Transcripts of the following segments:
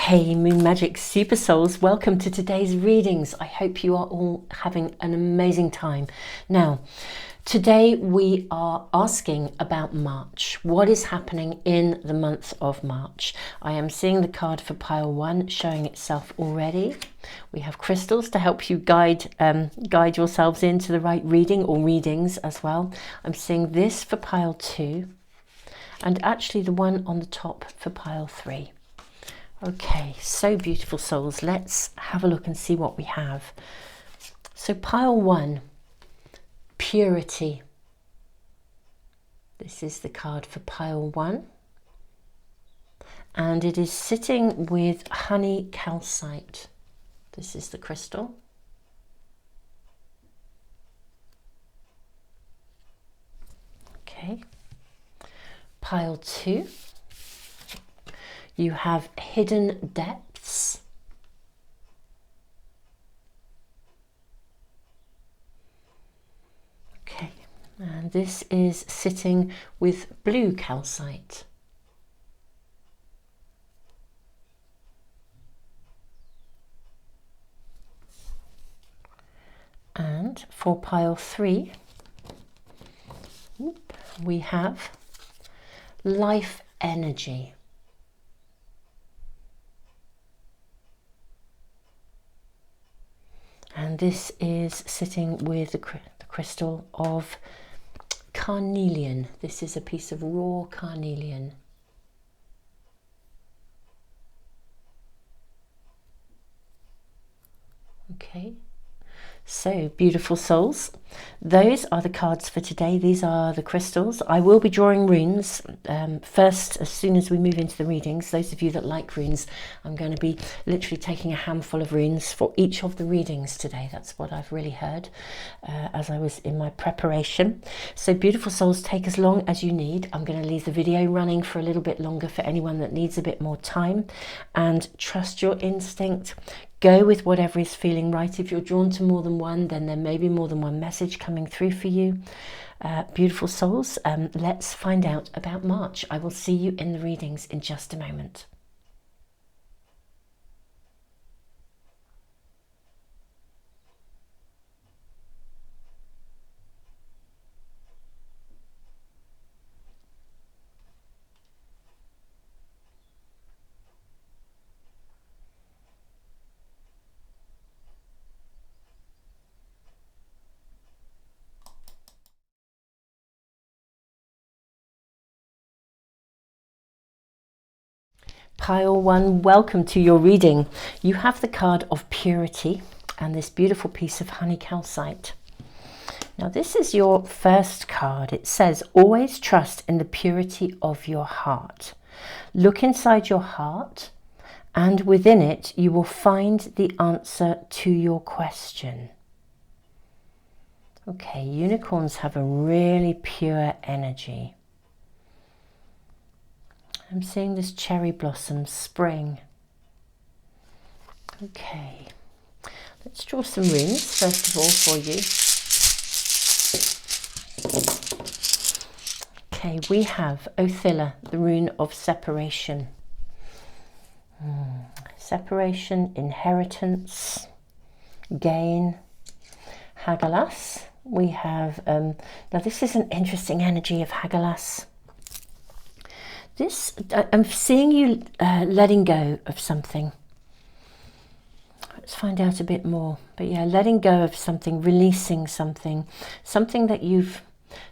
Hey Moon Magic Super Souls, welcome to today's readings. I hope you are all having an amazing time. Now, today we are asking about March. What is happening in the month of March? I am seeing the card for pile 1 showing itself already. We have crystals to help you guide yourselves into the right reading or readings as well. I'm seeing this for pile 2 and actually the one on the top for pile 3. Okay, so beautiful souls, let's have a look and see what we have. So pile 1, purity. This is the card for pile 1. And it is sitting with honey calcite. This is the crystal. Okay. Pile 2. You have hidden depths. Okay, and this is sitting with blue calcite. And for pile 3, we have life energy. And this is sitting with the crystal of carnelian. This is a piece of raw carnelian. Okay. So, beautiful souls, those are the cards for today. These are the crystals. I will be drawing runes first as soon as we move into the readings. Those of you that like runes, I'm going to be literally taking a handful of runes for each of the readings today. That's what I've really heard as I was in my preparation. So beautiful souls, take as long as you need. I'm going to leave the video running for a little bit longer for anyone that needs a bit more time, and trust your instinct. Go with whatever is feeling right. If you're drawn to more than one, then there may be more than one message coming through for you. Beautiful souls, let's find out about March. I will see you in the readings in just a moment. Pile 1, welcome to your reading. You have the card of purity and this beautiful piece of honey calcite. Now this is your first card. It says, always trust in the purity of your heart. Look inside your heart, and within it you will find the answer to your question. Okay, unicorns have a really pure energy. I'm seeing this cherry blossom, spring. Okay, let's draw some runes first of all for you. Okay, we have Othilla, the rune of separation. Separation, inheritance, gain. Hagalaz, we have, now this is an interesting energy of Hagalaz. This, I'm seeing you letting go of something. Let's find out a bit more. But yeah, letting go of something, releasing something, something that you've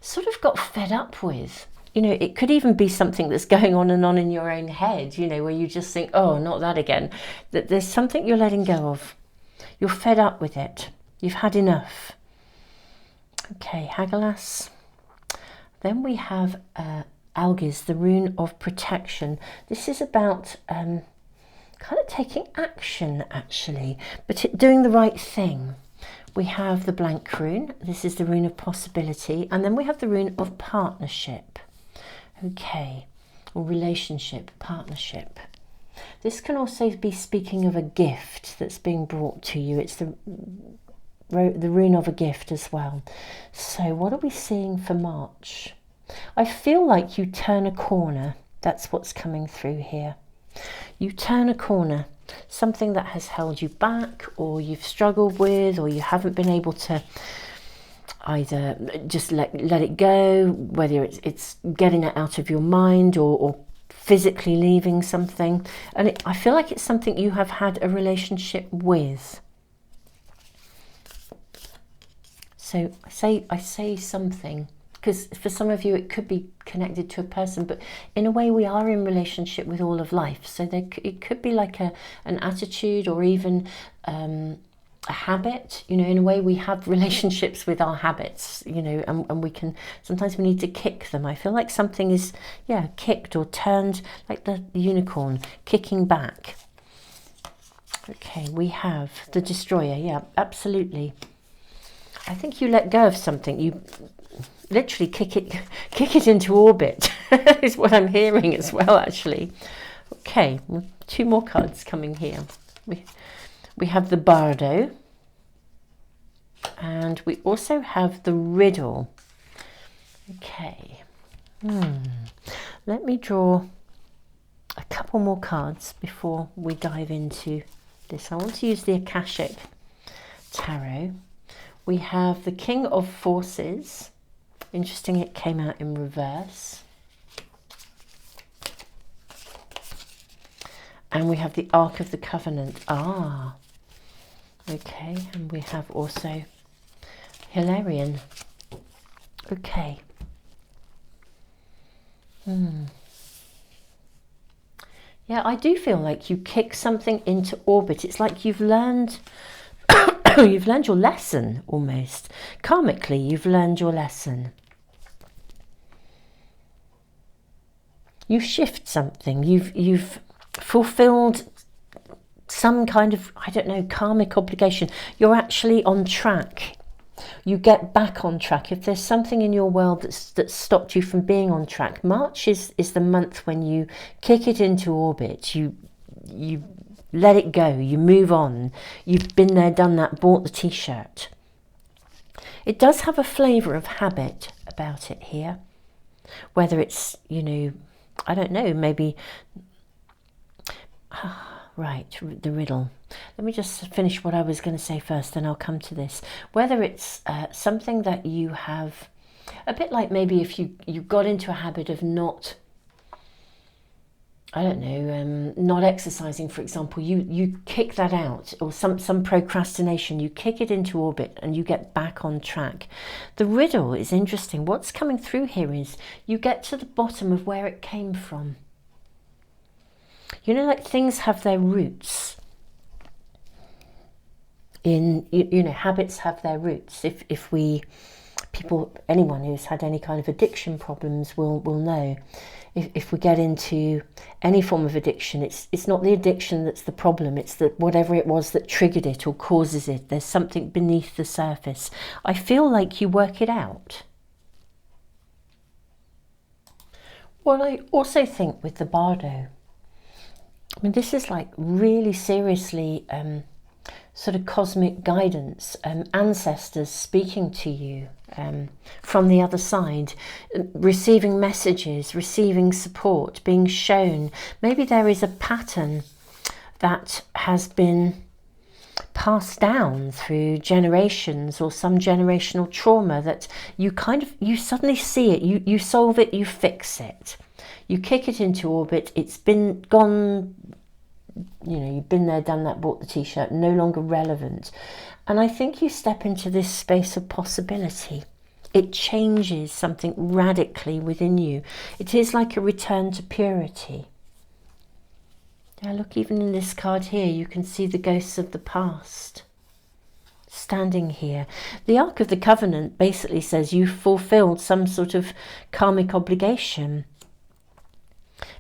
sort of got fed up with. You know, it could even be something that's going on and on in your own head, you know, where you just think, oh, not that again. That there's something you're letting go of. You're fed up with it. You've had enough. Okay, Hagalaz. Then we have Algiz, the rune of protection. This is about kind of taking action, actually, but doing the right thing. We have the blank rune. This is the rune of possibility. And then we have the rune of partnership. Okay, or relationship, partnership. This can also be speaking of a gift that's being brought to you. It's the rune of a gift as well. So what are we seeing for March? I feel like you turn a corner. That's what's coming through here. You turn a corner, something that has held you back, or you've struggled with, or you haven't been able to either just let it go, whether it's getting it out of your mind, or physically leaving something. And I feel like it's something you have had a relationship with. So I say something, because for some of you it could be connected to a person, but in a way we are in relationship with all of life. So it could be like an attitude, or even a habit. You know, in a way we have relationships with our habits, you know, and we can, sometimes we need to kick them. I feel like something is, yeah, kicked or turned, like the unicorn, kicking back. Okay, we have the destroyer. Yeah, absolutely. I think you let go of something. You literally kick it into orbit is what I'm hearing as well, actually. Okay, 2 more cards coming here. We have the Bardo, and we also have the Riddle. Okay, let me draw a couple more cards before we dive into this. I want to use the Akashic Tarot. We have the King of Forces. Interesting, it came out in reverse. And we have the Ark of the Covenant. Ah, okay. And we have also Hilarion. Okay. Yeah, I do feel like you kick something into orbit. It's like you've learned you've learned your lesson, almost. Karmically, you've learned your lesson. You shift something. You've fulfilled some kind of, I don't know, karmic obligation. You're actually on track. You get back on track. If there's something in your world that's stopped you from being on track, March is the month when you kick it into orbit. You let it go, you move on. You've been there, done that, bought the t-shirt. It does have a flavour of habit about it here. Whether it's, you know, I don't know, maybe... right, the riddle. Let me just finish what I was going to say first, then I'll come to this. Whether it's something that you have, a bit like maybe if you got into a habit of not... I don't know, not exercising, for example, you kick that out, or some procrastination, you kick it into orbit and you get back on track. The riddle is interesting. What's coming through here is you get to the bottom of where it came from. You know, like things have their roots in, you know, habits have their roots. If anyone who's had any kind of addiction problems will know. If we get into any form of addiction, it's not the addiction that's the problem, it's that whatever it was that triggered it or causes it, there's something beneath the surface. I feel like you work it out. Well, I also think with the Bardo, I mean, this is like really seriously sort of cosmic guidance, ancestors speaking to you from the other side, receiving messages, receiving support, being shown. Maybe there is a pattern that has been passed down through generations, or some generational trauma that you suddenly see it, you solve it, you fix it, you kick it into orbit. It's been gone, you know, you've been there, done that, bought the t-shirt, no longer relevant. And I think you step into this space of possibility. It changes something radically within you. It is like a return to purity. Now look, even in this card here, you can see the ghosts of the past standing here. The Ark of the Covenant basically says you've fulfilled some sort of karmic obligation.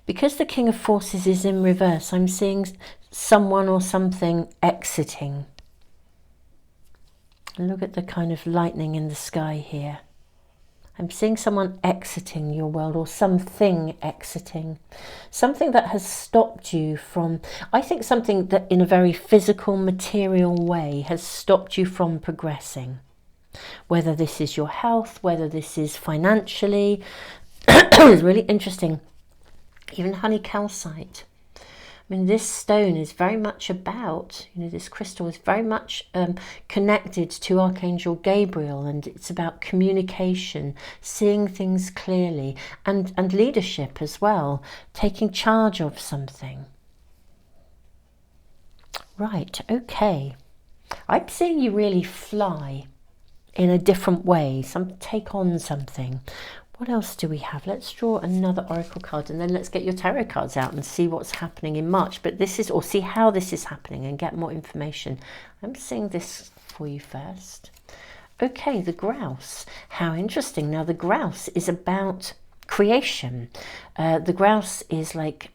Because the King of Forces is in reverse, I'm seeing someone or something exiting. Look at the kind of lightning in the sky here. I'm seeing someone exiting your world, or something exiting. Something that has stopped you from, I think something that in a very physical, material way has stopped you from progressing. Whether this is your health, whether this is financially. It's really interesting. Even honey calcite. mean, this stone is very much about, you know, this crystal is very much connected to Archangel Gabriel, and it's about communication, seeing things clearly, and leadership as well, taking charge of something. Right, okay. I'm seeing you really fly in a different way, take on something. What else do we have? Let's draw another oracle card, and then let's get your tarot cards out and see what's happening in March. But this is, or see how this is happening and get more information. I'm seeing this for you first. Okay, the grouse. How interesting. Now, the grouse is about creation. The grouse is like,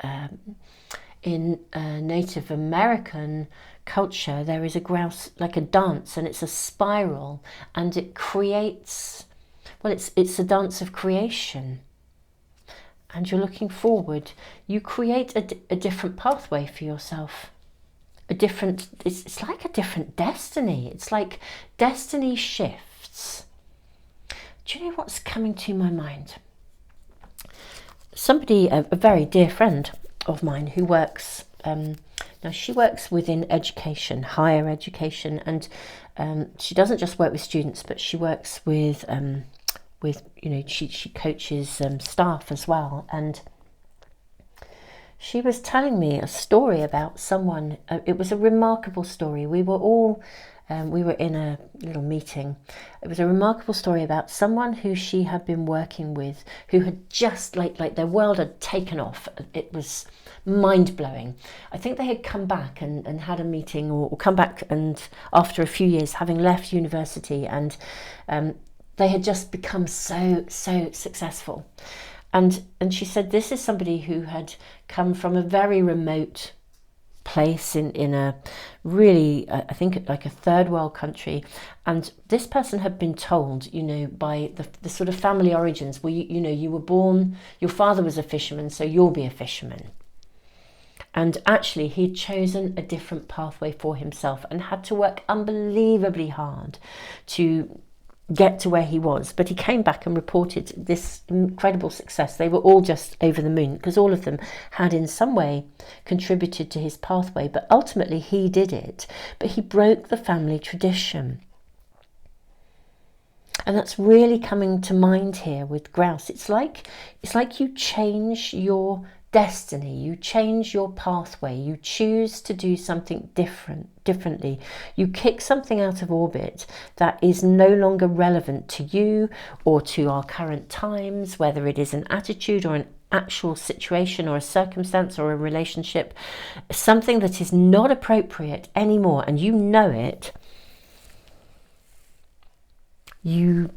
in Native American culture, there is a grouse, like a dance, and it's a spiral, and it creates, well, it's a dance of creation, and you're looking forward. You create a different pathway for yourself, a different, it's like a different destiny. It's like destiny shifts. Do you know what's coming to my mind? Somebody, a very dear friend of mine who works, now she works within education, higher education, and she doesn't just work with students, but she works with you know, she coaches staff as well. And she was telling me a story about someone. It was a remarkable story. We were all we were in a little meeting. It was a remarkable story about someone who she had been working with, who had just like their world had taken off. It was mind-blowing. I think they had come back and had a meeting, or come back, and after a few years having left university, and they had just become so successful. And she said this is somebody who had come from a very remote place in a really, I think, like a third world country, and this person had been told, you know, by the sort of family origins, well, you know, you were born, your father was a fisherman, so you'll be a fisherman. And actually he'd chosen a different pathway for himself and had to work unbelievably hard to get to where he was. But he came back and reported this incredible success. They were all just over the moon, because all of them had in some way contributed to his pathway. But ultimately he did it. But he broke the family tradition. And that's really coming to mind here with grouse. It's like you change your destiny, you change your pathway, you choose to do something differently. You kick something out of orbit that is no longer relevant to you or to our current times, whether it is an attitude or an actual situation or a circumstance or a relationship, something that is not appropriate anymore, and you know it. You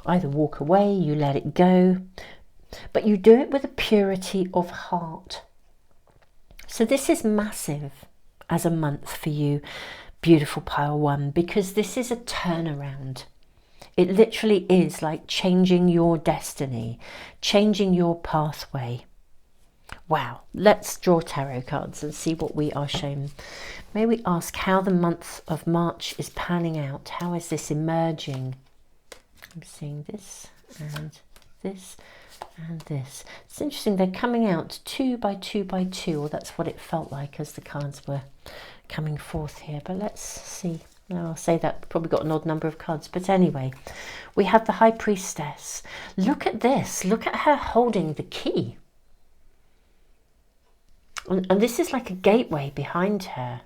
either walk away, you let it go, but you do it with a purity of heart. So this is massive as a month for you, beautiful pile one, because this is a turnaround. It literally is like changing your destiny, changing your pathway. Wow, let's draw tarot cards and see what we are shown. May we ask how the month of March is panning out? How is this emerging? I'm seeing this and this and this. It's interesting, they're coming out 2 by 2 by 2, or that's what it felt like as the cards were coming forth here. But let's see. Now I'll say that probably got an odd number of cards, but anyway, we have the High Priestess. Look at this. Look at her holding the key. And this is like a gateway behind her.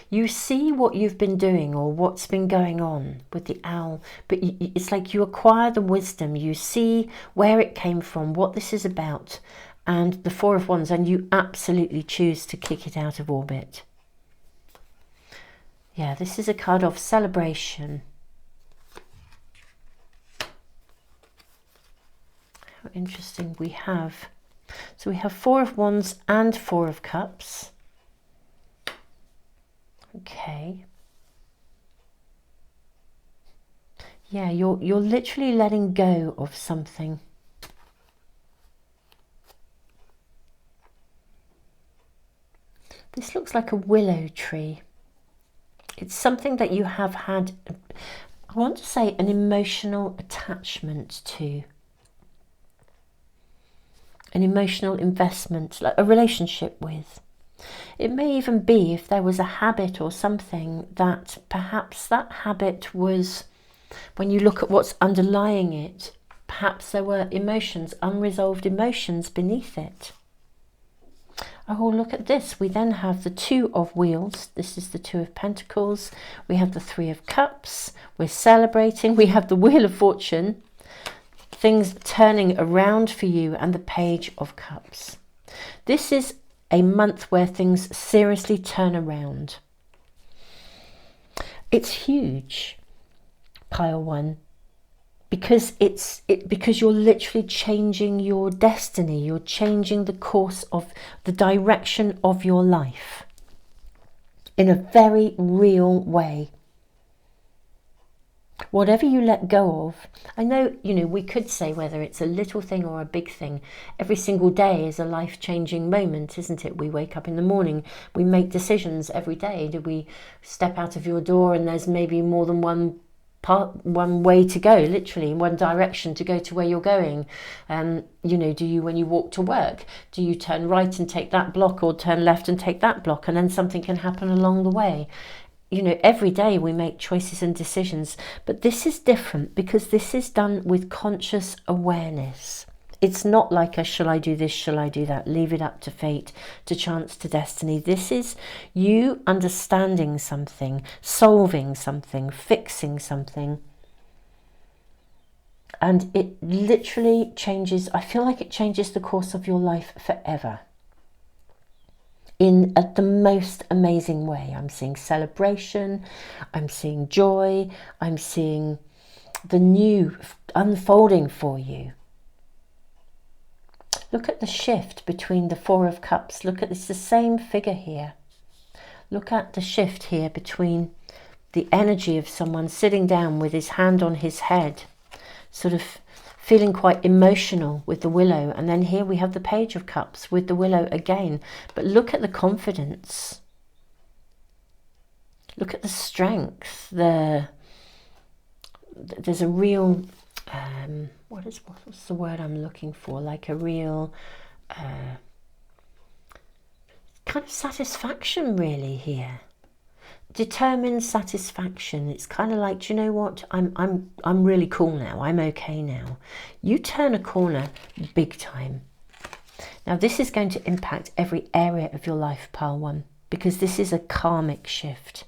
You see what you've been doing or what's been going on with the owl, but it's like you acquire the wisdom. You see where it came from, what this is about, and the Four of Wands, and you absolutely choose to kick it out of orbit. Yeah, this is a card of celebration. How interesting. We have, so we have Four of Wands and Four of Cups. Okay. Yeah, you're literally letting go of something. This looks like a willow tree. It's something that you have had, I want to say, an emotional attachment to. an emotional investment, like a relationship with. It may even be if there was a habit or something that perhaps that habit was, when you look at what's underlying it, perhaps there were emotions, unresolved emotions beneath it. Oh, look at this. We then have the Two of Wheels. This is the Two of Pentacles. We have the Three of Cups. We're celebrating. We have the Wheel of Fortune. Things turning around for you, and the Page of Cups. This is a month where things seriously turn around. It's huge, pile one, because because you're literally changing your destiny. You're changing the course of the direction of your life in a very real way. Whatever you let go of, I know, we could say whether it's a little thing or a big thing. Every single day is a life-changing moment, isn't it? We wake up in the morning, we make decisions every day. Do we step out of your door and there's maybe more than one way to go, literally one direction to go to where you're going? Do you, when you walk to work, do you turn right and take that block, or turn left and take that block, and then something can happen along the way? Every day we make choices and decisions, but this is different because this is done with conscious awareness. It's not like a shall I do this, shall I do that, leave it up to fate, to chance, to destiny. This is you understanding something, solving something, fixing something. And it literally changes, I feel like it changes the course of your life forever. In the most amazing way. I'm seeing celebration, I'm seeing joy, I'm seeing the new unfolding for you. Look at the shift between the Four of Cups. Look at this, the same figure here. Look at the shift here between the energy of someone sitting down with his hand on his head, sort of feeling quite emotional with the Willow, and then here we have the Page of Cups with the Willow again. But look at the confidence, look at the strength. There's a real what's the word I'm looking for, like a real kind of satisfaction really here. Determined satisfaction. It's kind of like, do you know what, I'm really cool now, I'm okay now. You turn a corner big time. Now this is going to impact every area of your life, pile one, because this is a karmic shift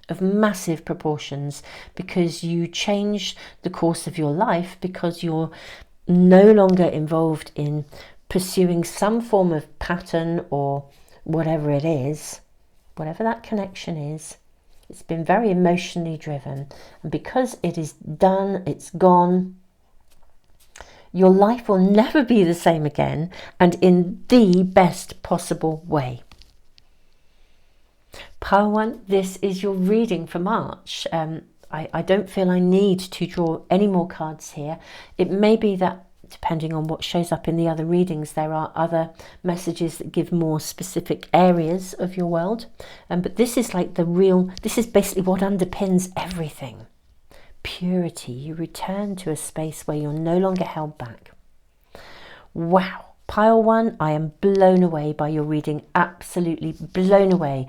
of massive proportions, because you change the course of your life, because you're no longer involved in pursuing some form of pattern or whatever it is. Whatever that connection is, it's been very emotionally driven. And because it is done, it's gone, your life will never be the same again, and in the best possible way. Pile one, this is your reading for March. I don't feel I need to draw any more cards here. It may be that, depending on what shows up in the other readings, there are other messages that give more specific areas of your world. But this is like this is basically what underpins everything. Purity. You return to a space where you're no longer held back. Wow. Pile one, I am blown away by your reading, absolutely blown away.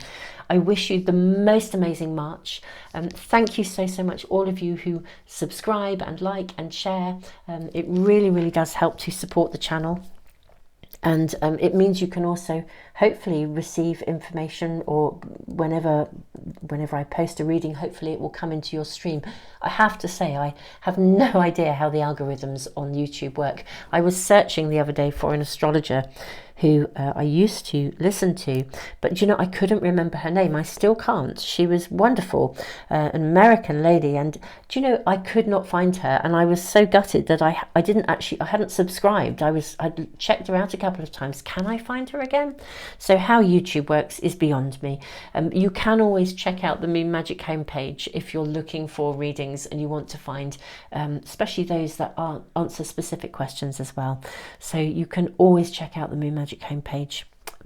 I wish you the most amazing March. Thank you so much, all of you who subscribe and like and share. It really does help to support the channel. And it means you can also hopefully receive information, or whenever I post a reading, hopefully it will come into your stream. I have to say, I have no idea how the algorithms on YouTube work. I was searching the other day for an astrologer who I used to listen to, but I couldn't remember her name. I still can't. She was wonderful, an American lady, and I could not find her, and I was so gutted that I hadn't subscribed. I'd checked her out a couple of times. Can I find her again? So how YouTube works is beyond me. You can always check out the Moon Magic homepage if you're looking for readings and you want to find, especially those that answer specific questions as well. So you can always check out the Moon Magic homepage.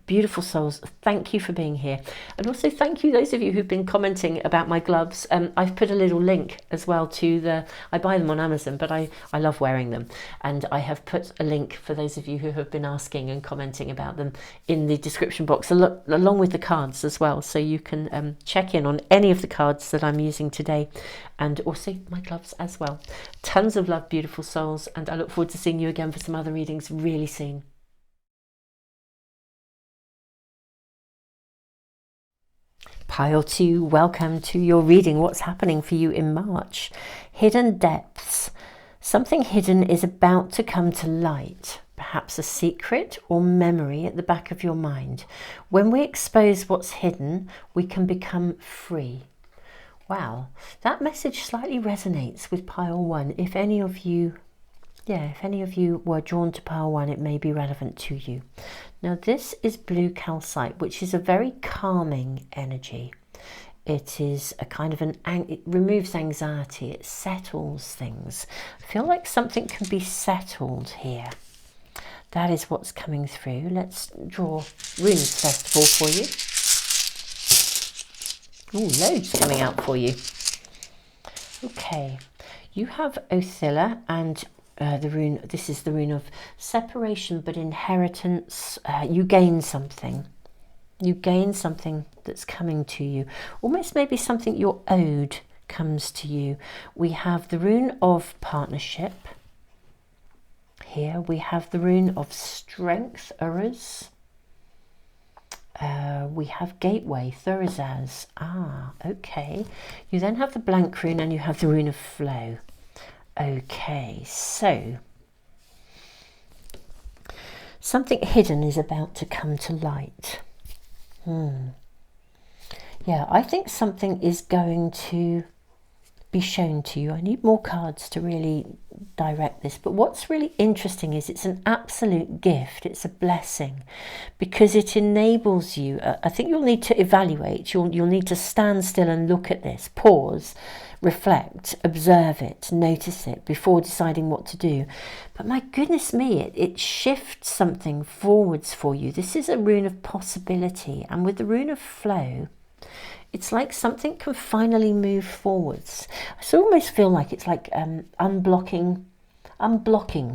Beautiful souls, thank you for being here. And also thank you those of you who've been commenting about my gloves. I've put a little link as well to I buy them on Amazon, but I love wearing them. And I have put a link for those of you who have been asking and commenting about them in the description box, along with the cards as well. So you can check in on any of the cards that I'm using today, and also my gloves as well. Tons of love, beautiful souls, and I look forward to seeing you again for some other readings really soon. Pile 2, welcome to your reading. What's happening for you in March? Hidden depths. Something hidden is about to come to light, perhaps a secret or memory at the back of your mind. When we expose what's hidden, we can become free. Wow, that message slightly resonates with pile 1. If any of you were drawn to pile 1, it may be relevant to you. Now this is blue calcite, which is a very calming energy. It is a kind of it removes anxiety, it settles things. I feel like something can be settled here. That is what's coming through. Let's draw runes first of all for you. Ooh, loads coming out for you. Okay, you have Othilla and the rune. This is the rune of separation, but inheritance. You gain something. You gain something that's coming to you. Almost maybe something you're owed comes to you. We have the rune of partnership. Here we have the rune of strength, Aries. We have gateway, Thursaz. Ah, okay. You then have the blank rune and you have the rune of flow. Okay, so something hidden is about to come to light. Yeah, I think something is going to be shown to you. I need more cards to really direct this, but what's really interesting is it's an absolute gift. It's a blessing because it enables you. I think you'll need to evaluate. You'll need to stand still and look at this, pause, reflect, observe it, notice it before deciding what to do. But my goodness me, it shifts something forwards for you. This is a rune of possibility, and with the rune of flow, it's like something can finally move forwards. I almost feel like it's like unblocking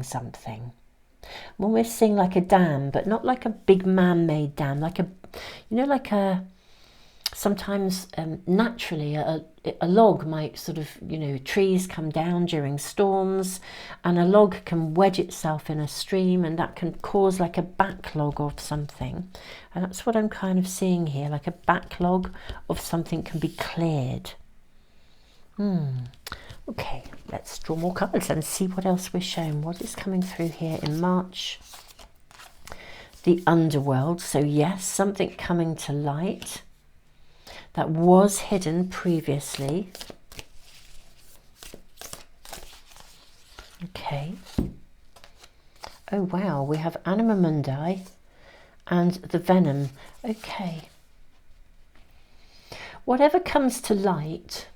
something. I'm almost seeing like a dam, but not like a big man-made dam, like sometimes naturally a log might sort of, trees come down during storms and a log can wedge itself in a stream, and that can cause like a backlog of something. And that's what I'm kind of seeing here, like a backlog of something can be cleared. Okay, let's draw more cards and see what else we're shown. What is coming through here in March? The underworld. So yes, something coming to light that was hidden previously. Okay. Oh wow, we have Anima Mundi and the Venom. Okay. Whatever comes to light,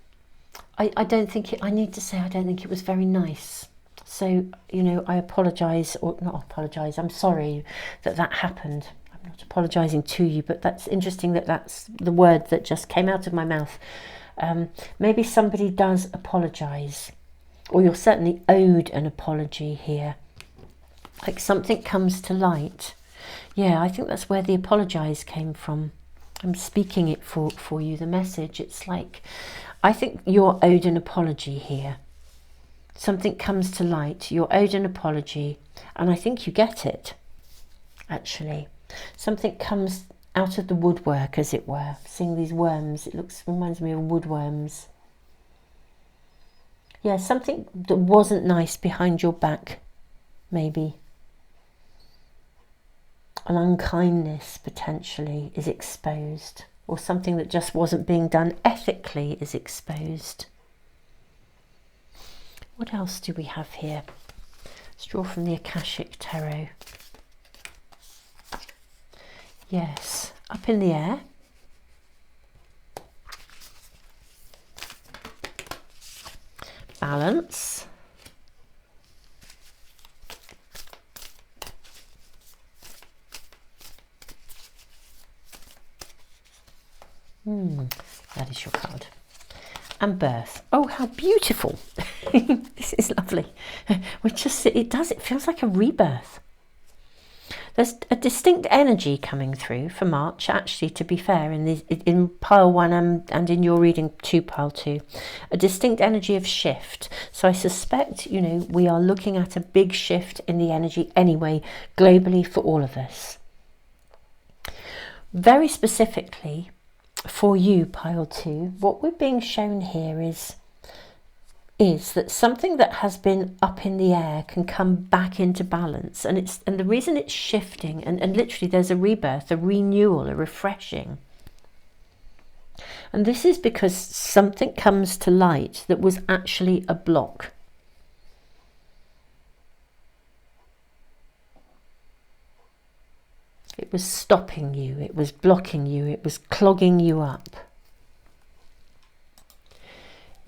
I don't think it, I need to say I don't think it was very nice. So, I apologise, or not apologise, I'm sorry that happened. I'm not apologising to you, but that's interesting that that's the word that just came out of my mouth. Maybe somebody does apologise, or you're certainly owed an apology here. Like something comes to light. Yeah, I think that's where the apologise came from. I'm speaking it for you, the message. It's like, I think you're owed an apology here. Something comes to light, you're owed an apology, and I think you get it, actually. Something comes out of the woodwork, as it were. Seeing these worms, reminds me of woodworms. Yeah, something that wasn't nice behind your back, maybe. An unkindness, potentially, is exposed. Or something that just wasn't being done ethically is exposed. What else do we have here? Let's draw from the Akashic Tarot. Yes, up in the air. Balance. That is your card. And birth. Oh, how beautiful. This is lovely. It feels like a rebirth. There's a distinct energy coming through for March, actually, to be fair, in pile 1 and in your reading 2, pile 2. A distinct energy of shift. So I suspect, you know, we are looking at a big shift in the energy anyway, globally for all of us. Very specifically, for you, pile 2, what we're being shown here is that something that has been up in the air can come back into balance, and the reason it's shifting, and literally there's a rebirth, a renewal, a refreshing, and this is because something comes to light that was actually a block. It was stopping you, it was blocking you, it was clogging you up.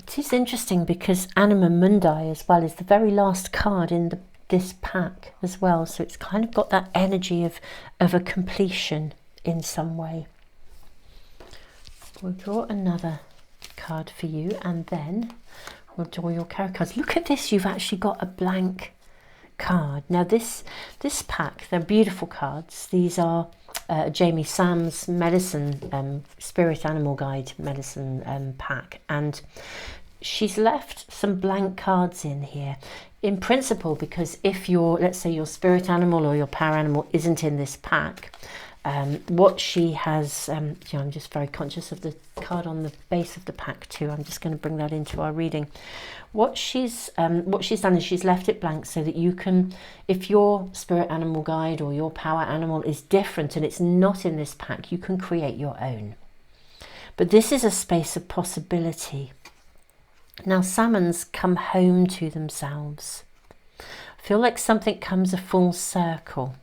It is interesting because Anima Mundi as well is the very last card in this pack as well. So it's kind of got that energy of a completion in some way. We'll draw another card for you and then we'll draw your tarot cards. Look at this, you've actually got a blank card. Now this pack, they're beautiful cards. These are Jamie Sam's medicine, spirit animal guide medicine pack, and she's left some blank cards in here in principle because if let's say your spirit animal or your power animal isn't in this pack, what she has, I'm just very conscious of the card on the base of the pack too. I'm just going to bring that into our reading. What she's done is she's left it blank so that you can, if your spirit animal guide or your power animal is different and it's not in this pack, you can create your own. But this is a space of possibility. Now salmons come home to themselves. I feel like something comes a full circle.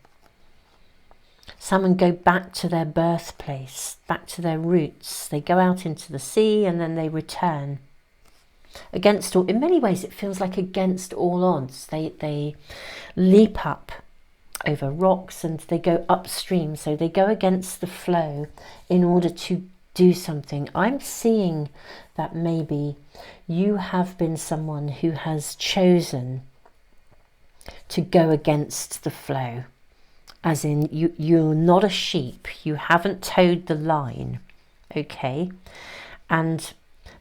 Salmon go back to their birthplace, back to their roots. They go out into the sea and then they return. In many ways it feels like against all odds. They leap up over rocks and they go upstream. So they go against the flow in order to do something. I'm seeing that maybe you have been someone who has chosen to go against the flow. As in, you're not a sheep, you haven't towed the line, okay? And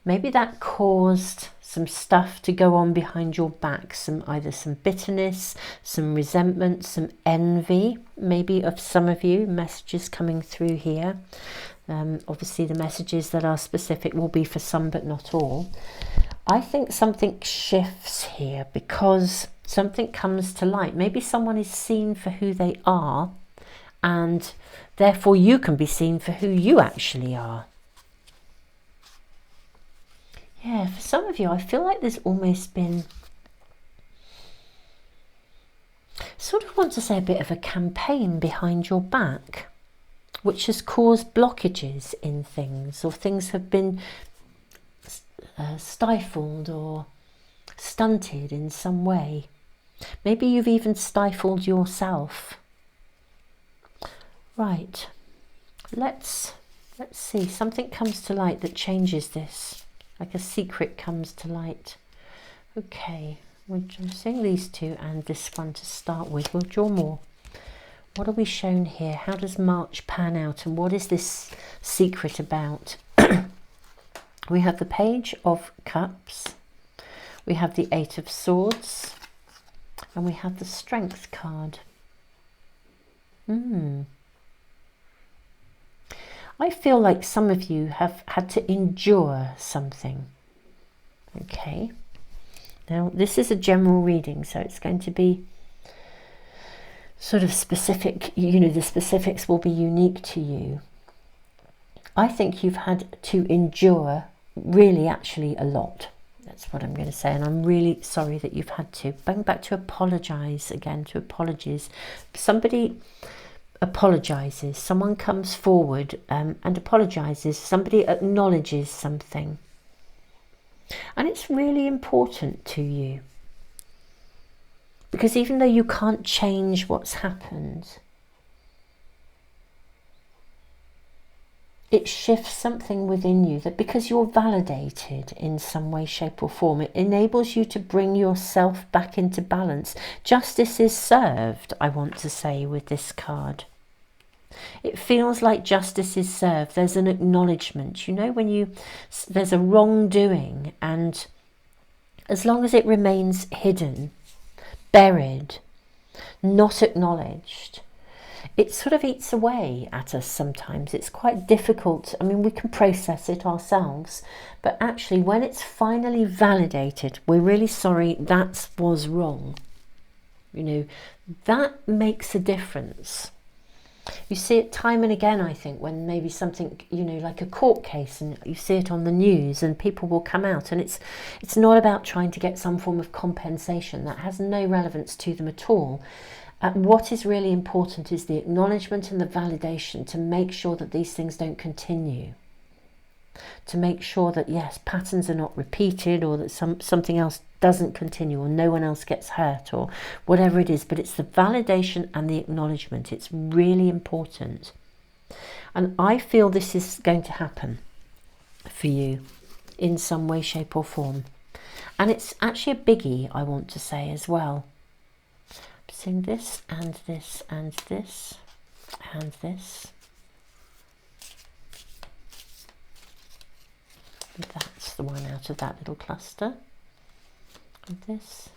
maybe that caused some stuff to go on behind your back, either some bitterness, some resentment, some envy, maybe of some of you, messages coming through here. Obviously the messages that are specific will be for some but not all. I think something shifts here because something comes to light. Maybe someone is seen for who they are and therefore you can be seen for who you actually are. Yeah, for some of you I feel like there's almost been, sort of want to say a bit of a campaign behind your back, which has caused blockages in things, or things have been stifled or stunted in some way. Maybe you've even stifled yourself. Right, let's see, something comes to light that changes this, like a secret comes to light. Okay, I'm seeing these two and this one to start with. We'll draw more. What are we shown here? How does March pan out and what is this secret about? We have the Page of Cups, we have the Eight of Swords, and we have the Strength card. I feel like some of you have had to endure something. Okay, now this is a general reading, so it's going to be sort of specific, the specifics will be unique to you. I think you've had to endure really actually a lot. That's what I'm going to say, and I'm really sorry that you've had to. Going back to apologise again, to apologies. Somebody apologises, someone comes forward and apologises, somebody acknowledges something. And it's really important to you. Because even though you can't change what's happened, it shifts something within you, that because you're validated in some way, shape or form, it enables you to bring yourself back into balance. Justice is served, I want to say, with this card. It feels like justice is served. There's an acknowledgement, you know, when there's a wrongdoing, and as long as it remains hidden, buried, not acknowledged, it sort of eats away at us sometimes. It's quite difficult. I mean, we can process it ourselves, but actually when it's finally validated, we're really sorry, that was wrong. You know, that makes a difference. You see it time and again, I think, when maybe something, you know, like a court case, and you see it on the news and people will come out, and it's not about trying to get some form of compensation. That has no relevance to them at all. What is really important is the acknowledgement and the validation to make sure that these things don't continue. To make sure that, yes, patterns are not repeated, or that something else doesn't continue, or no one else gets hurt, or whatever it is. But it's the validation and the acknowledgement. It's really important. And I feel this is going to happen for you in some way, shape or form. And it's actually a biggie, I want to say as well. I'm seeing this and this and this and this. That's the one out of that little cluster. And this,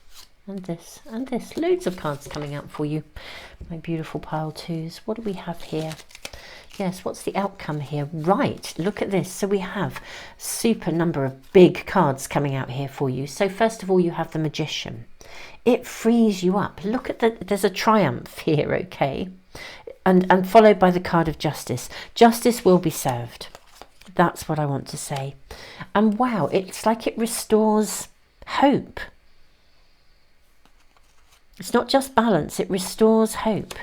and this, and this. Loads of cards coming out for you, my beautiful pile twos. What do we have here? Yes, what's the outcome here? Right, look at this. So we have super number of big cards coming out here for you. So first of all, you have the Magician. It frees you up. Look at there's a triumph here, okay? And followed by the card of Justice. Justice will be served. That's what I want to say. And wow, it's like it restores hope. It's not just balance, it restores hope.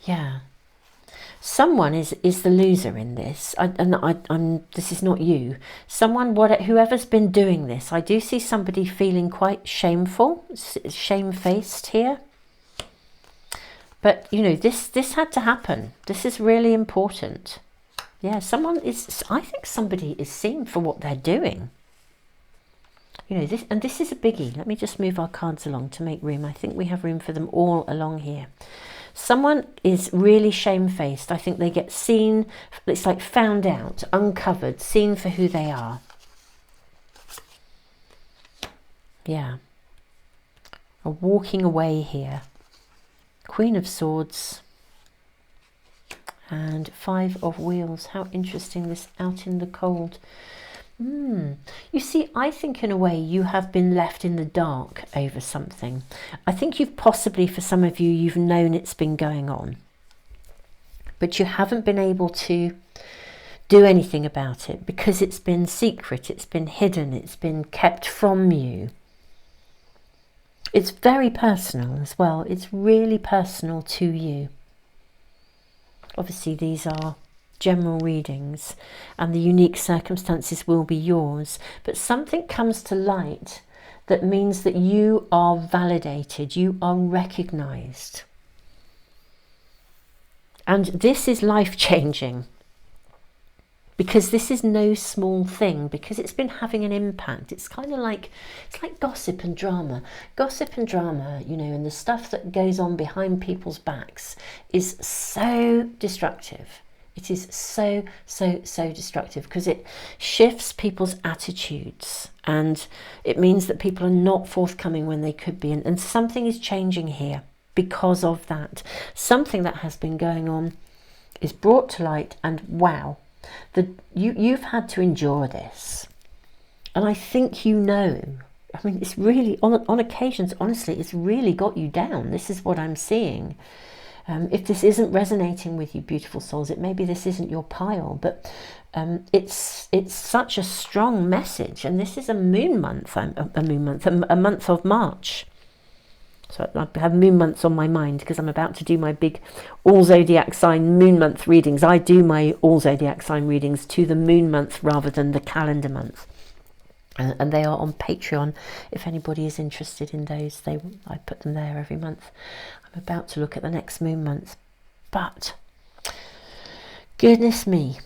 Yeah. Someone is the loser in this. This is not you. Someone, whoever's been doing this, I do see somebody feeling quite shameful, shamefaced here. But, you know, this had to happen. This is really important. Yeah, I think somebody is seen for what they're doing. You know, this is a biggie. Let me just move our cards along to make room. I think we have room for them all along here. Someone is really shamefaced. I think they get seen, it's like found out, uncovered, seen for who they are. Yeah. A walking away here. Queen of Swords. And Five of Wheels. How interesting, this out in the cold. You see, I think in a way you have been left in the dark over something. I think you've possibly, for some of you, you've known it's been going on, but you haven't been able to do anything about it because it's been secret, it's been hidden, it's been kept from you. It's very personal as well. It's really personal to you. Obviously, these are general readings and the unique circumstances will be yours, but something comes to light that means that you are validated, you are recognized. And this is life-changing, because this is no small thing, because it's been having an impact. It's kind of like, it's like gossip and drama. Gossip and drama, you know, and the stuff that goes on behind people's backs is so destructive. It is so destructive, because it shifts people's attitudes, and it means that people are not forthcoming when they could be. And something is changing here because of that. Something that has been going on is brought to light, and wow, you've had to endure this. And I think, you know, I mean, it's really, on occasions, honestly, it's really got you down. This is what I'm seeing. If this isn't resonating with you, beautiful souls, it maybe this isn't your pile, but it's such a strong message. And this is a moon month, a month of March. So I have moon months on my mind because I'm about to do my big all zodiac sign moon month readings. I do my all zodiac sign readings to the moon month rather than the calendar month. And they are on Patreon. If anybody is interested in those, I put them there every month. I'm about to look at the next moon month. But Goodness me.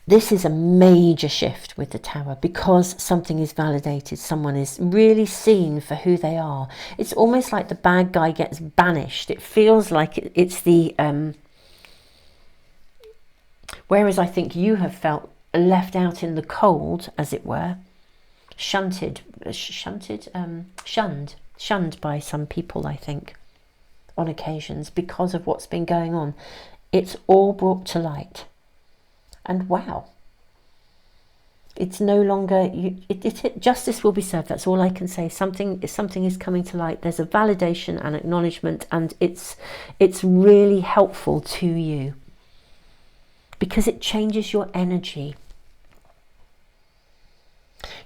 This is a major shift with the Tower, because something is validated. Someone is really seen for who they are. It's almost like the bad guy gets banished. It feels like it's the... whereas I think you have felt left out in the cold, as it were, shunned by some people, I think, on occasions, because of what's been going on. It's all brought to light. And wow, it's no longer, justice will be served. That's all I can say. Something is coming to light. There's a validation and acknowledgement, and it's really helpful to you, because it changes your energy.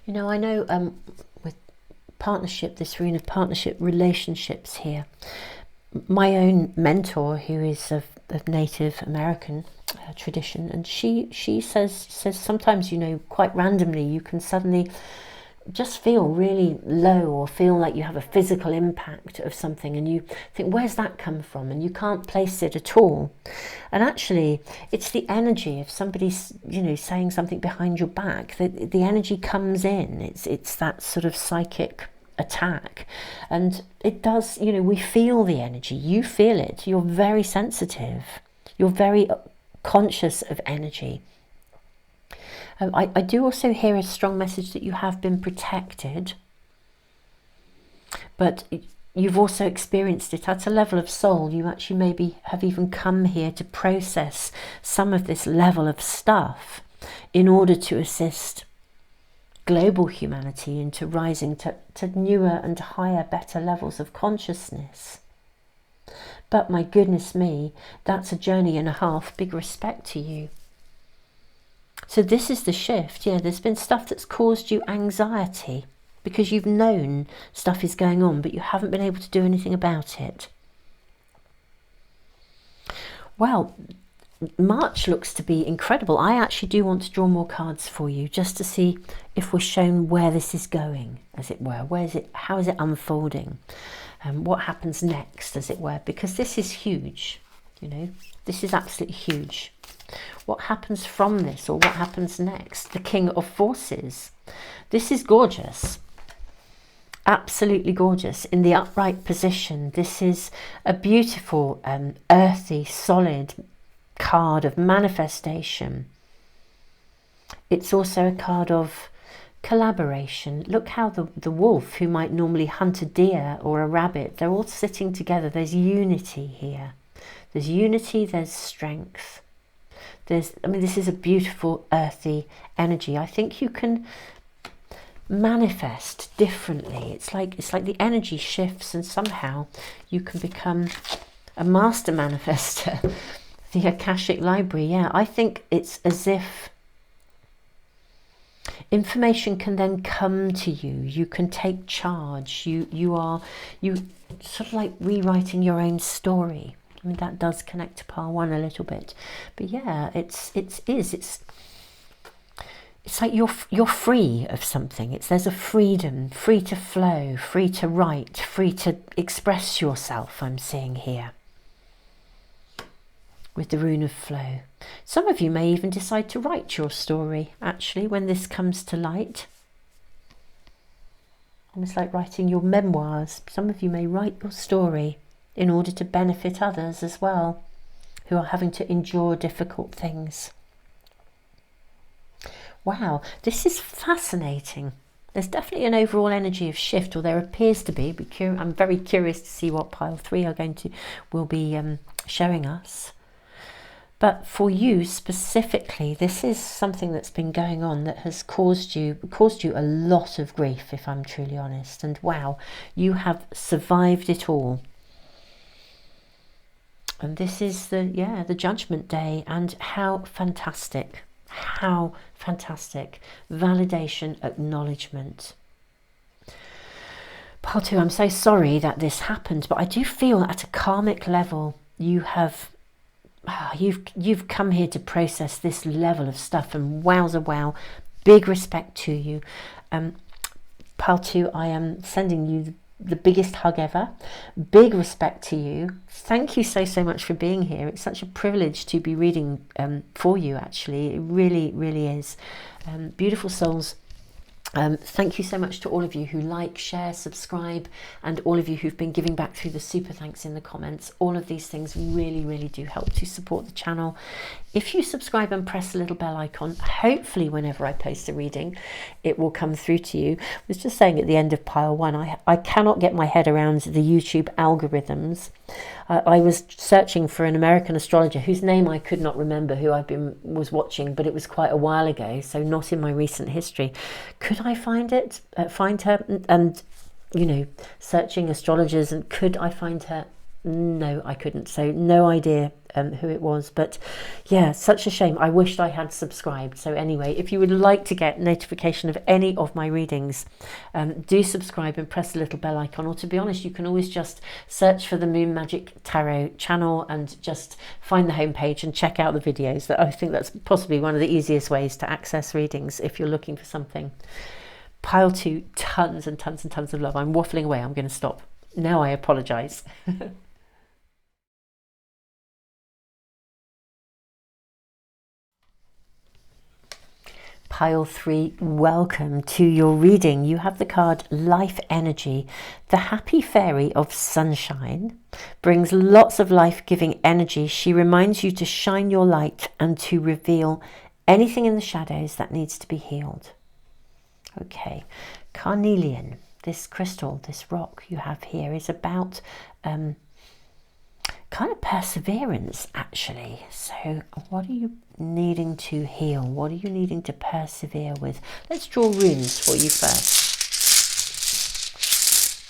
You know, I know with partnership, this rune of partnership, relationships here, my own mentor, who is of Native American tradition, and she says sometimes, you know, quite randomly, you can suddenly just feel really low, or feel like you have a physical impact of something, and you think, where's that come from? And you can't place it at all. And actually, it's the energy of somebody, you know, saying something behind your back. The energy comes in. It's that sort of psychic attack, and it does, you know, we feel the energy. You feel it. You're very sensitive. You're very conscious of energy. I do also hear a strong message that you have been protected, but you've also experienced it at a level of soul. You actually maybe have even come here to process some of this level of stuff in order to assist global humanity into rising to newer and higher, better levels of consciousness. But my goodness me, that's a journey and a half. Big respect to you. So this is the shift. Yeah, there's been stuff that's caused you anxiety because you've known stuff is going on, but you haven't been able to do anything about it. Well, March looks to be incredible. I actually do want to draw more cards for you, just to see if we're shown where this is going, as it were. Where is it? How is it unfolding? What happens next, as it were? Because this is huge. You know, this is absolutely huge. What happens from this, or what happens next? The King of Forces. This is gorgeous. Absolutely gorgeous. In the upright position, this is a beautiful, earthy, solid card of manifestation. It's also a card of collaboration. Look how the wolf, who might normally hunt a deer or a rabbit, they're all sitting together. There's unity here. There's unity, there's strength. I mean, this is a beautiful earthy energy. I think you can manifest differently. It's like the energy shifts, and somehow you can become a master manifester. The Akashic Library, yeah. I think it's as if information can then come to you. You can take charge. You sort of like rewriting your own story. I mean, that does connect to pile one a little bit, but yeah, it's like you're free of something. There's a freedom, free to flow, free to write, free to express yourself. I'm seeing here with the rune of flow. Some of you may even decide to write your story, actually, when this comes to light. Almost like writing your memoirs. Some of you may write your story in order to benefit others as well, who are having to endure difficult things. Wow, this is fascinating. There's definitely an overall energy of shift, or there appears to be. I'm very curious to see what pile 3 will be showing us. But for you specifically, this is something that's been going on that has caused you a lot of grief, if I'm truly honest. And wow, you have survived it all. And this is the Judgment Day, and how fantastic. How fantastic. Validation, acknowledgement. Pile 2, I'm so sorry that this happened, but I do feel at a karmic level you've come here to process this level of stuff, and wowza wow, big respect to you. Pile 2, I am sending you the biggest hug ever. Big respect to you. Thank you so much for being here. It's such a privilege to be reading for you, actually. It really, really is. Beautiful souls. Thank you so much to all of you who like, share, subscribe, and all of you who've been giving back through the super thanks in the comments. All of these things really, really do help to support the channel. If you subscribe and press the little bell icon, hopefully whenever I post a reading, it will come through to you. I was just saying at the end of pile one, I cannot get my head around the YouTube algorithms. I was searching for an American astrologer whose name I could not remember, who was watching, but it was quite a while ago, so not in my recent history. Could I find her? And you know, searching astrologers, and could I find her? No, I couldn't. So no idea who it was, but yeah, such a shame. I wished I had subscribed. So anyway, if you would like to get notification of any of my readings, do subscribe and press the little bell icon. Or to be honest, you can always just search for the Moon Magic Tarot channel and just find the homepage and check out the videos. That I think that's possibly one of the easiest ways to access readings if you're looking for something. Pile two, tons and tons and tons of love. I'm waffling away. I'm going to stop now. I apologize. Pile three, welcome to your reading. You have the card Life Energy. The happy fairy of sunshine brings lots of life-giving energy. She reminds you to shine your light and to reveal anything in the shadows that needs to be healed. Okay, carnelian, this crystal, this rock you have here is about kind of perseverance, actually. So what are you needing to heal? What are you needing to persevere with? Let's draw runes for you first.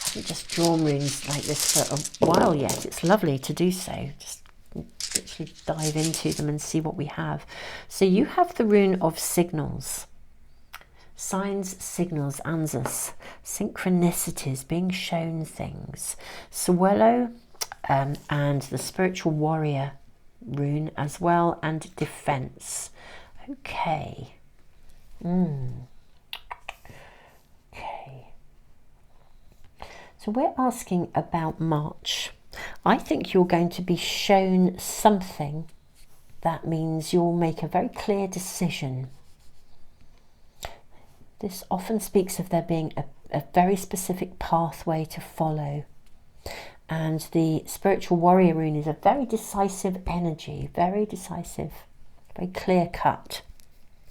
I haven't just drawn runes like this for a while yet. It's lovely to do so. Just literally dive into them and see what we have. So you have the rune of signals. Signs, signals, answers, synchronicities, being shown things. Suelo, and the spiritual warrior rune as well, and defense. Okay. Okay. So we're asking about March. I think you're going to be shown something that means you'll make a very clear decision. This often speaks of there being a very specific pathway to follow. And the spiritual warrior rune is a very decisive energy, very decisive, very clear cut,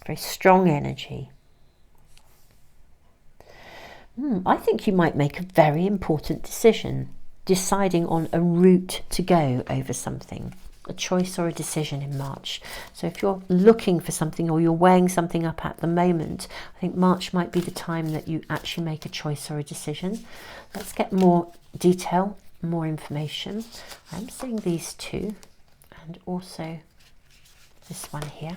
very strong energy. I think you might make a very important decision, deciding on a route to go over something, a choice or a decision in March. So if you're looking for something or you're weighing something up at the moment, I think March might be the time that you actually make a choice or a decision. Let's get more detail, more information. I'm seeing these two and also this one here.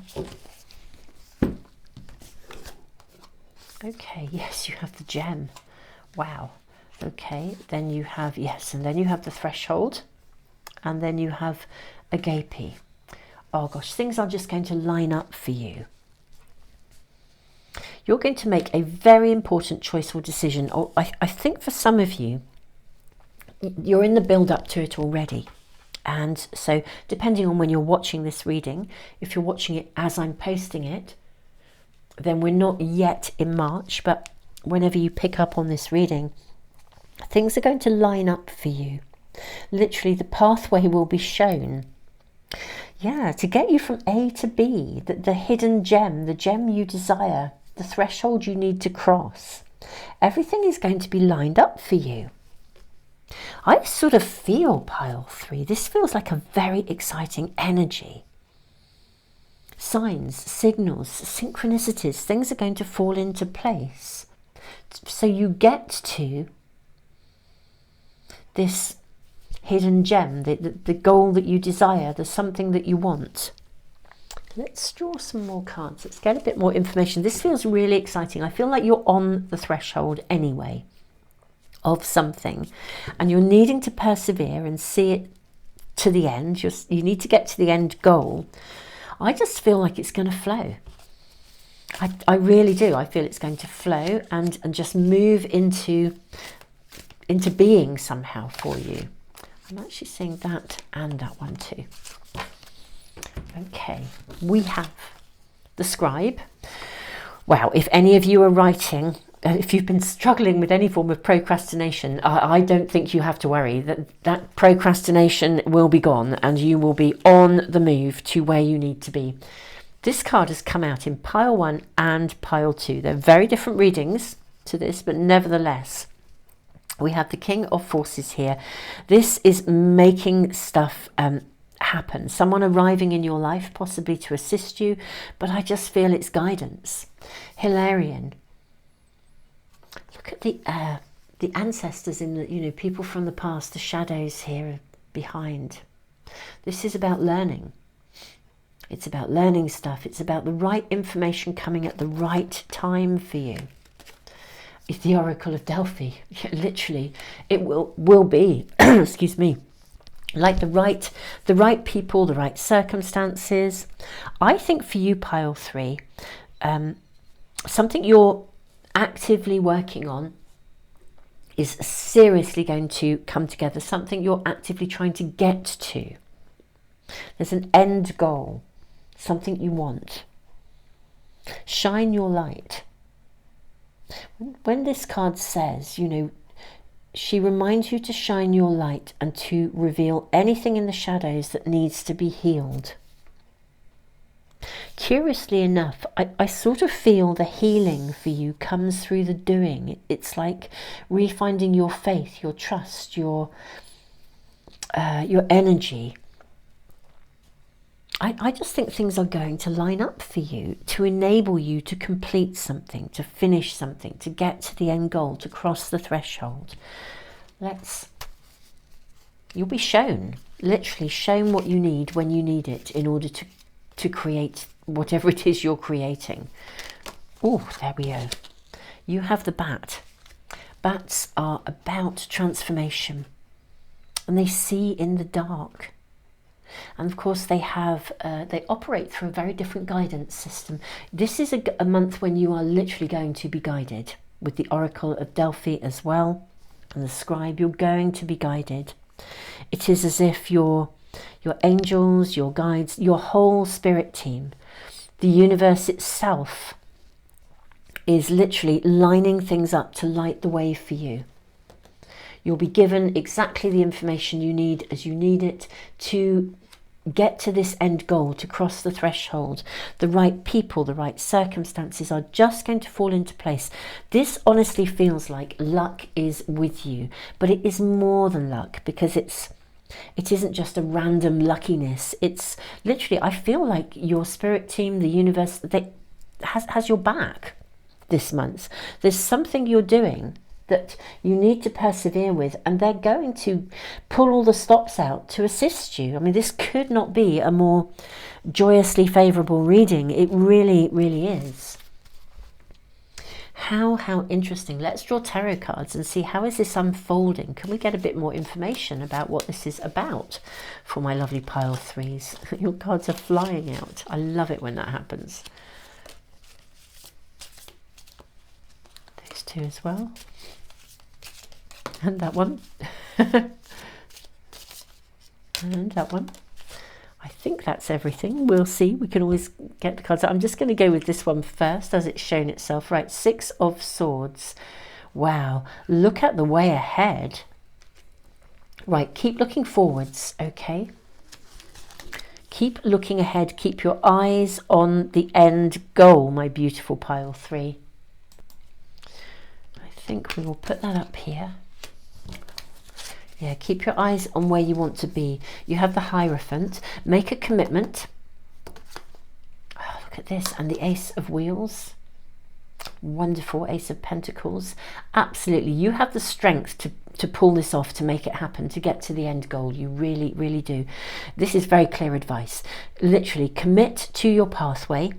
Okay, yes, you have the gem. Wow. Okay, then you have, yes, and then you have the threshold, and then you have agape. Oh gosh, things are just going to line up for you. You're going to make a very important choice or decision. Or I think for some of you, you're in the build up to it already. And so depending on when you're watching this reading, if you're watching it as I'm posting it, then we're not yet in March, but whenever you pick up on this reading, things are going to line up for you. Literally, the pathway will be shown. Yeah, to get you from A to B, the hidden gem, the gem you desire, the threshold you need to cross. Everything is going to be lined up for you. I sort of feel pile three. This feels like a very exciting energy. Signs, signals, synchronicities, things are going to fall into place. So you get to this hidden gem, the goal that you desire, the something that you want. Let's draw some more cards. Let's get a bit more information. This feels really exciting. I feel like you're on the threshold anyway of something, and you're needing to persevere and see it to the end. You need to get to the end goal. I just feel like it's going to flow. I really do. I feel it's going to flow and just move into into being somehow for you. I'm actually seeing that and that one too. Okay, we have the Scribe. Wow, if any of you are writing, if you've been struggling with any form of procrastination, I don't think you have to worry. That procrastination will be gone and you will be on the move to where you need to be. This card has come out in pile 1 and pile 2. They're very different readings to this, but nevertheless, we have the King of Forces here. This is making stuff happen. Someone arriving in your life, possibly to assist you, but I just feel it's guidance. Hilarion. Look at the ancestors in the, you know, people from the past, the shadows here behind. This is about learning. It's about learning stuff. It's about the right information coming at the right time for you. It's the Oracle of Delphi. Literally, it will be, excuse me, like the right people, the right circumstances. I think for you, pile 3, something you're actively working on is seriously going to come together. Something you're actively trying to get to. There's an end goal, something you want. Shine your light. When this card says, you know, she reminds you to shine your light and to reveal anything in the shadows that needs to be healed. Curiously enough, I sort of feel the healing for you comes through the doing. It's like refinding your faith, your trust, your energy. I just think things are going to line up for you to enable you to complete something, to finish something, to get to the end goal, to cross the threshold. You'll be shown, literally shown what you need when you need it in order to create whatever it is you're creating. Oh, there we go. You have the Bat. Bats are about transformation and they see in the dark. And of course they operate through a very different guidance system. This is a month when you are literally going to be guided with the Oracle of Delphi as well. And the Scribe, you're going to be guided. It is as if your angels, your guides, your whole spirit team, the universe itself is literally lining things up to light the way for you. You'll be given exactly the information you need as you need it to get to this end goal, to cross the threshold. The right people, the right circumstances are just going to fall into place. This honestly feels like luck is with you, but it is more than luck, because it isn't just a random luckiness. It's literally, I feel like your spirit team, the universe, has your back this month. There's something you're doing that you need to persevere with, and they're going to pull all the stops out to assist you. I mean, this could not be a more joyously favourable reading. It really, really is. How interesting. Let's draw tarot cards and see how is this unfolding. Can we get a bit more information about what this is about for my lovely pile 3s? Your cards are flying out. I love it when that happens. Those two as well. And that one. And that one. I think that's everything. We'll see. We can always get the cards out. I'm just going to go with this one first as it's shown itself. Right, 6 of Swords. Wow, look at the way ahead. Right, keep looking forwards, okay? Keep looking ahead. Keep your eyes on the end goal, my beautiful pile 3. I think we will put that up here. Yeah, keep your eyes on where you want to be. You have the Hierophant. Make a commitment. Oh, look at this. And the Ace of Wheels. Wonderful. Ace of Pentacles. Absolutely. You have the strength to pull this off, to make it happen, to get to the end goal. You really, really do. This is very clear advice. Literally, commit to your pathway.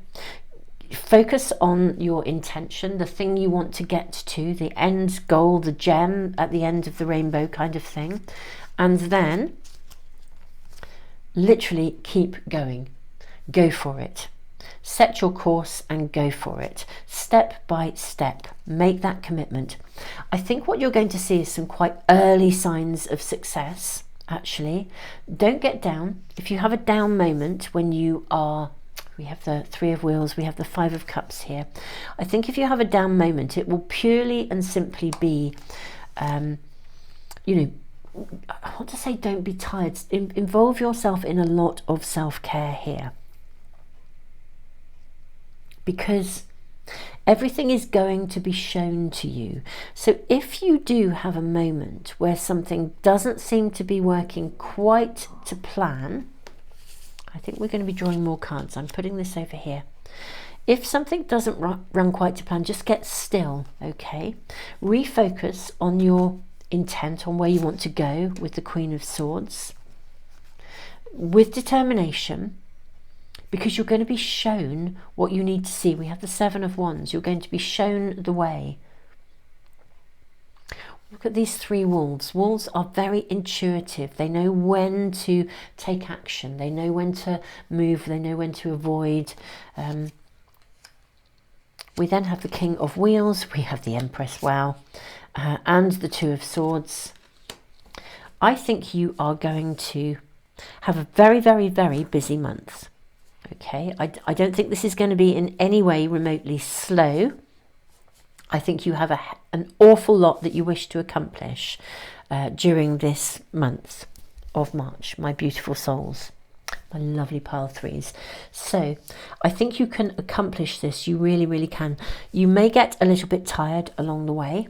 Focus on your intention, the thing you want to get to, the end goal, the gem at the end of the rainbow kind of thing. And then literally keep going. Go for it. Set your course and go for it. Step by step, make that commitment. I think what you're going to see is some quite early signs of success, actually. Don't get down. If you have a down moment when you are, we have the Three of Wheels, we have the Five of Cups here. I think if you have a down moment, it will purely and simply be, you know, I want to say don't be tired. Involve yourself in a lot of self-care here. Because everything is going to be shown to you. So if you do have a moment where something doesn't seem to be working quite to plan, I think we're going to be drawing more cards. I'm putting this over here. If something doesn't run quite to plan, just get still, okay? Refocus on your intent, on where you want to go with the Queen of Swords. With determination, because you're going to be shown what you need to see. We have the Seven of Wands. You're going to be shown the way. Look at these three wolves. Wolves are very intuitive. They know when to take action. They know when to move. They know when to avoid. We then have the King of Wheels. We have the Empress, wow. And the Two of Swords. I think you are going to have a very, very, very busy month. Okay, I don't think this is going to be in any way remotely slow. I think you have an awful lot that you wish to accomplish during this month of March, my beautiful souls, my lovely pile threes. So I think you can accomplish this. You really, really can. You may get a little bit tired along the way.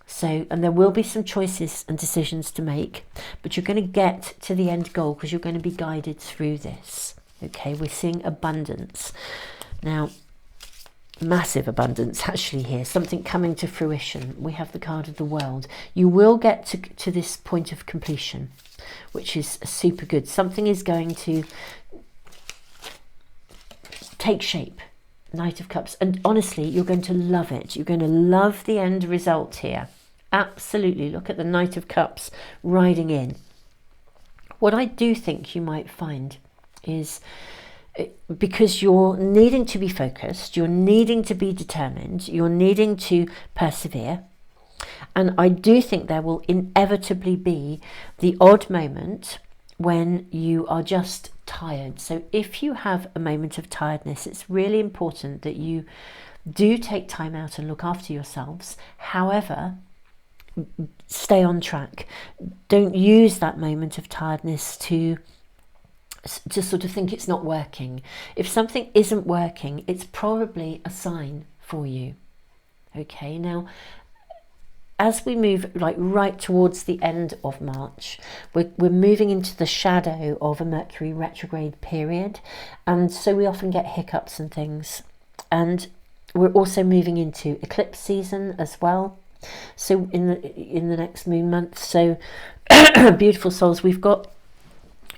So, and there will be some choices and decisions to make, but you're going to get to the end goal because you're going to be guided through this. Okay, we're seeing abundance. Now, massive abundance actually here, something coming to fruition. We have the card of the World. You will get to this point of completion, which is super good. Something is going to take shape. Knight of Cups. And honestly, you're going to love it. You're going to love the end result here. Absolutely. Look at the Knight of Cups riding in. What I do think you might find is, because you're needing to be focused, you're needing to be determined, you're needing to persevere, and I do think there will inevitably be the odd moment when you are just tired. So if you have a moment of tiredness, it's really important that you do take time out and look after yourselves. However, stay on track. Don't use that moment of tiredness to sort of think it's not working. If something isn't working, it's probably a sign for you. Okay, now as we move like right towards the end of March, we're moving into the shadow of a Mercury retrograde period, and so we often get hiccups and things. And we're also moving into eclipse season as well. So in the next moon month, so beautiful souls, we've got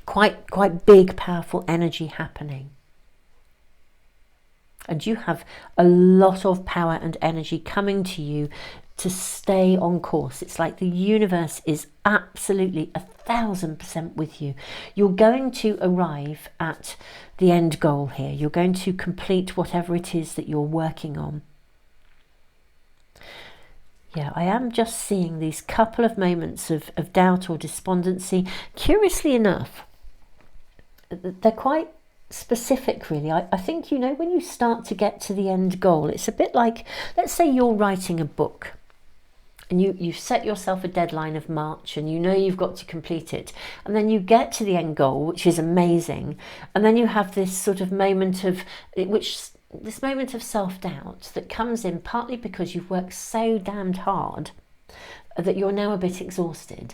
quite big, powerful energy happening. And you have a lot of power and energy coming to you to stay on course. It's like the universe is absolutely 1000% with you. You're going to arrive at the end goal here. You're going to complete whatever it is that you're working on. Yeah, I am just seeing these couple of moments of doubt or despondency. Curiously enough, they're quite specific, really. I think, you know, when you start to get to the end goal, it's a bit like, let's say you're writing a book and you've set yourself a deadline of March and you know you've got to complete it, and then you get to the end goal, which is amazing, and then you have this sort of moment of this moment of self-doubt that comes in partly because you've worked so damned hard that you're now a bit exhausted.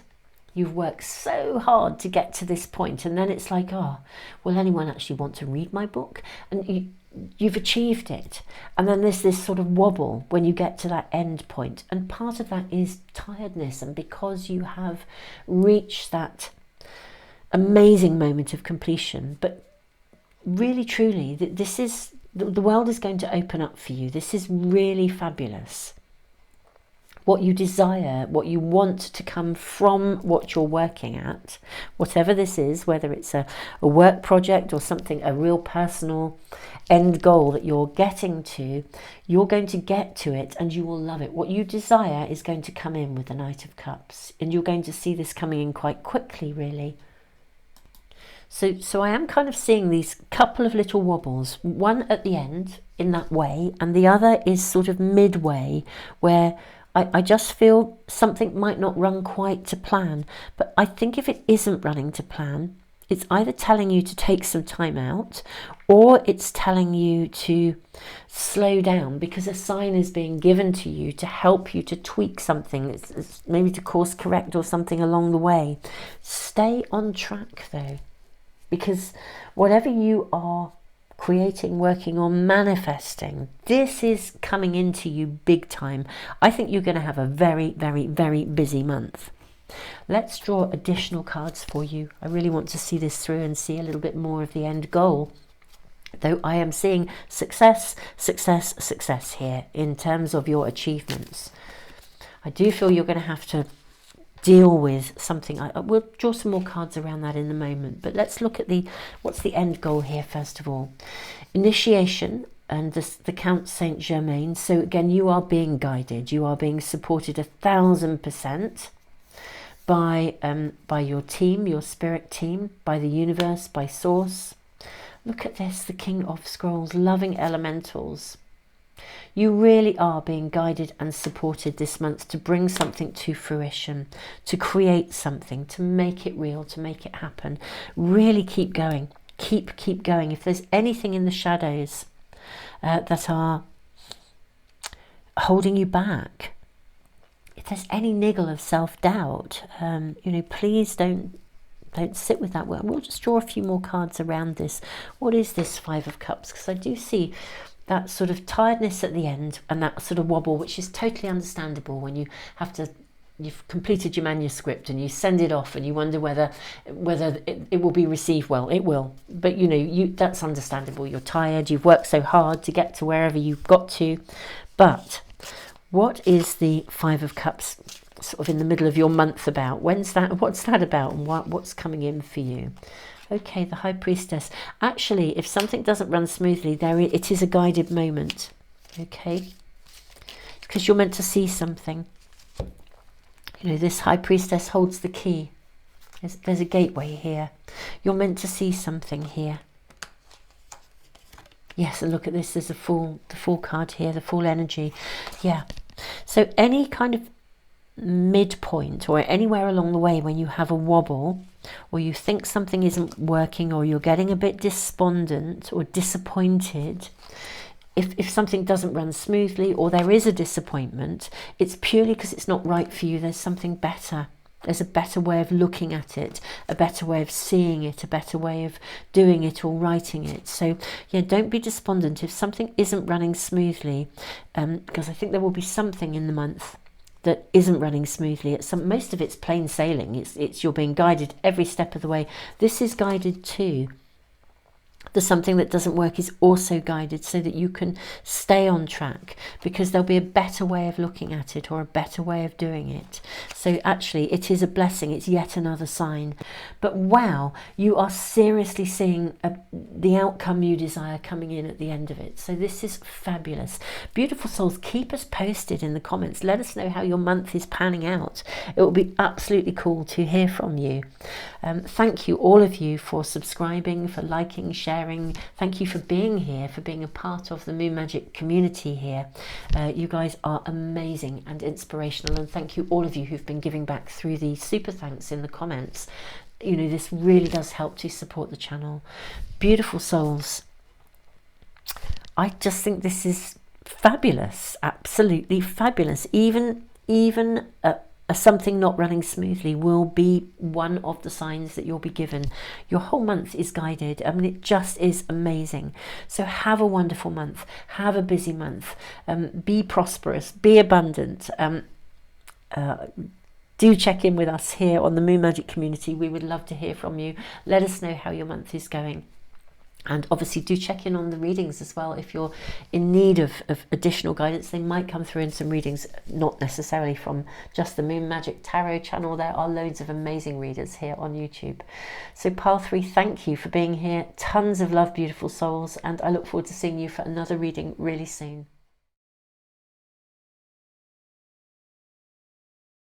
You've worked so hard to get to this point, and then it's like, oh, will anyone actually want to read my book? And you've achieved it, and then there's this sort of wobble when you get to that end point, and part of that is tiredness. And because you have reached that amazing moment of completion, but really truly, this is the world is going to open up for you. This is really fabulous. what you desire, what you want to come from what you're working at, whatever this is, whether it's a work project or something, a real personal end goal that you're getting to, you're going to get to it and you will love it. What you desire is going to come in with the Knight of Cups, and you're going to see this coming in quite quickly, really. So I am kind of seeing these couple of little wobbles, one at the end in that way, and the other is sort of midway, where I just feel something might not run quite to plan. But I think if it isn't running to plan, it's either telling you to take some time out, or it's telling you to slow down, because a sign is being given to you to help you to tweak something. It's maybe to course correct or something along the way. Stay on track though, because whatever you are creating, working on, manifesting, this is coming into you big time. I think you're going to have a very, very, very busy month. Let's draw additional cards for you. I really want to see this through and see a little bit more of the end goal. Though I am seeing success, success, success here in terms of your achievements. I do feel you're going to have to deal with something. We'll draw some more cards around that in a moment, but let's look at what's the end goal here first of all. Initiation and the Count Saint Germain. So again, you are being guided, you are being supported 1000% by your team, your spirit team, by the universe, by source. Look at this, the King of Scrolls, loving elementals. You really are being guided and supported this month to bring something to fruition, to create something, to make it real, to make it happen. Really keep going. Keep going. If there's anything in the shadows that are holding you back, if there's any niggle of self-doubt, please don't sit with that. We'll just draw a few more cards around this. What is this Five of Cups? Because I do see that sort of tiredness at the end and that sort of wobble, which is totally understandable when you've completed your manuscript and you send it off and you wonder whether it will be received well. It will, but that's understandable. You're tired, you've worked so hard to get to wherever you've got to. But what is the Five of Cups sort of in the middle of your month about? What's that about, and what's coming in for you? Okay, the High Priestess. Actually, if something doesn't run smoothly, it is a guided moment. Okay, because you're meant to see something. This High Priestess holds the key. There's a gateway here. You're meant to see something here. Yes, and look at this. There's the Fool card here, the Fool energy. Yeah. So any kind of midpoint or anywhere along the way when you have a wobble, or you think something isn't working, or you're getting a bit despondent or disappointed, if something doesn't run smoothly or there is a disappointment, it's purely because it's not right for you. There's something better. There's a better way of looking at it, a better way of seeing it, a better way of doing it or writing it. So yeah, don't be despondent if something isn't running smoothly, because I think there will be something in the month that isn't running smoothly. Most of it's plain sailing. It's you're being guided every step of the way. This is guided too. The something that doesn't work is also guided so that you can stay on track, because there'll be a better way of looking at it or a better way of doing it. So actually it is a blessing. It's yet another sign. But wow, you are seriously seeing the outcome you desire coming in at the end of it. So this is fabulous. Beautiful souls, keep us posted in the comments. Let us know how your month is panning out. It will be absolutely cool to hear from you. Thank you, all of you, for subscribing, for liking, sharing. Thank you for being here, for being a part of the Moon Magic community here. You guys are amazing and inspirational, and thank you all of you who've been giving back through the super thanks in the comments. This really does help to support the channel. Beautiful souls, I just think this is fabulous, absolutely fabulous. Even something not running smoothly will be one of the signs that you'll be given. Your whole month is guided. I mean, it just is amazing. So have a wonderful month. Have a busy month. Be prosperous. Be abundant. Do check in with us here on the Moon Magic community. We would love to hear from you. Let us know how your month is going. And obviously do check in on the readings as well. If you're in need of additional guidance, they might come through in some readings, not necessarily from just the Moon Magic Tarot channel. There are loads of amazing readers here on YouTube. So pile 3, thank you for being here. Tons of love, beautiful souls, and I look forward to seeing you for another reading really soon.